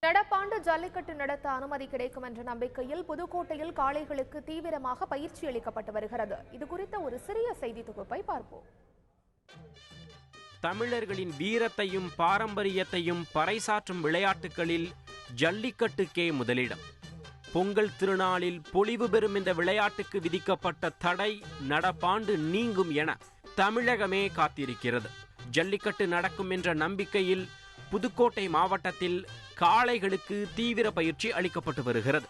நடப்பாண்டு ஜல்லிக்கட்டு நடத்த அனுமதி கிடைக்கும் என்ற நம்பிக்கையில் புதுக்கோட்டையில் காளைகளுக்கு தீவிரமாக பயிற்சி அளிக்கப்பட்டு வருகிறது. இது குறித்த ஒரு சிறிய செய்தி தொகுப்பை பார்ப்போம். தமிழர்களின் வீரத்தையும் பாரம்பரியத்தையும் பறைசாற்றும் விளையாட்டுகளில் ஜல்லிக்கட்டுக்கே முதலிடம். பொங்கல் திருநாளில் பொலிவு பெறும் இந்த விளையாட்டுக்கு விதிக்கப்பட்ட தடை நடப்பாண்டு நீங்கும் என தமிழகமே காத்திருக்கிறது. ஜல்லிக்கட்டு நடக்கும் என்ற நம்பிக்கையில் புதுக்கோட்டை மாவட்டத்தில் காளைகளுக்கு தீவிர பயிற்சி அளிக்கப்பட்டு வருகிறது.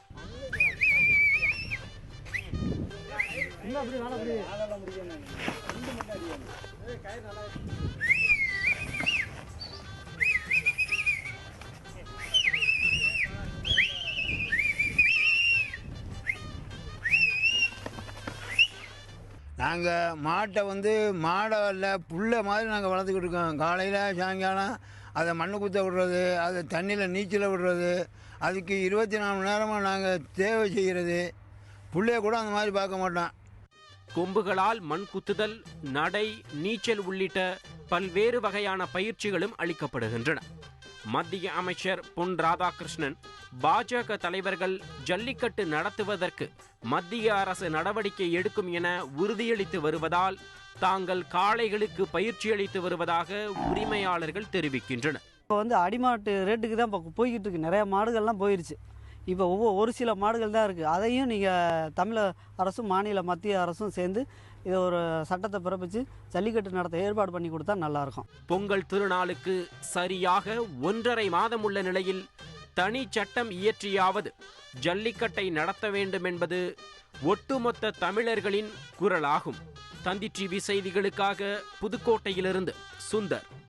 நாங்கள் மாட்டை மாடை இல்லை புல்லை மாதிரி நாங்கள் வளர்த்துக்கிட்டு இருக்கோம். காலையில் சாயங்காலம் அதை மண்ணு குத்த விடுறது, அதை தண்ணியில் நீச்சல் விடுறது, அதுக்கு 24 மணி நேரமாக நாங்கள் தேவை செய்கிறது. புள்ளைய கூட அந்த மாதிரி பார்க்க மாட்டோம். கொம்புகளால் மண் குத்துதல், நடை, நீச்சல் உள்ளிட்ட பல்வேறு வகையான பயிற்சிகளும் அளிக்கப்படுகின்றன. மத்திய அமைச்சர் பொன் ராதாகிருஷ்ணன், பாஜக தலைவர்கள் ஜல்லிக்கட்டு நடத்துவதற்கு மத்திய அரசு நடவடிக்கை எடுக்கும் என உறுதியளித்து வருவதால் தாங்கள் காளைகளுக்கு பயிற்சி அளித்து வருவதாக உரிமையாளர்கள் தெரிவிக்கின்றனர். இப்போ அடிமாட்டு ரேட்டுக்கு தான் இப்போ போய்கிட்டு இருக்கு. நிறைய மாடுகள்லாம் போயிடுச்சு. இப்போ ஒரு சில மாடுகள் தான் இருக்குது. அதையும் நீங்கள் தமிழக அரசும் மத்திய அரசும் சேர்ந்து இதை ஒரு சட்டத்தை பிறப்பிச்சு ஜல்லிக்கட்டு நடத்த ஏற்பாடு பண்ணி கொடுத்தா நல்லாயிருக்கும். பொங்கல் திருநாளுக்கு சரியாக 1.5 மாதம் உள்ள நிலையில் தனி சட்டம் இயற்றியாவது ஜல்லிக்கட்டை நடத்த வேண்டும் என்பது ஒட்டுமொத்த தமிழர்களின் குரலாகும். தந்தி டிவி செய்திகளுக்காக புதுக்கோட்டையிலிருந்து சுந்தர்.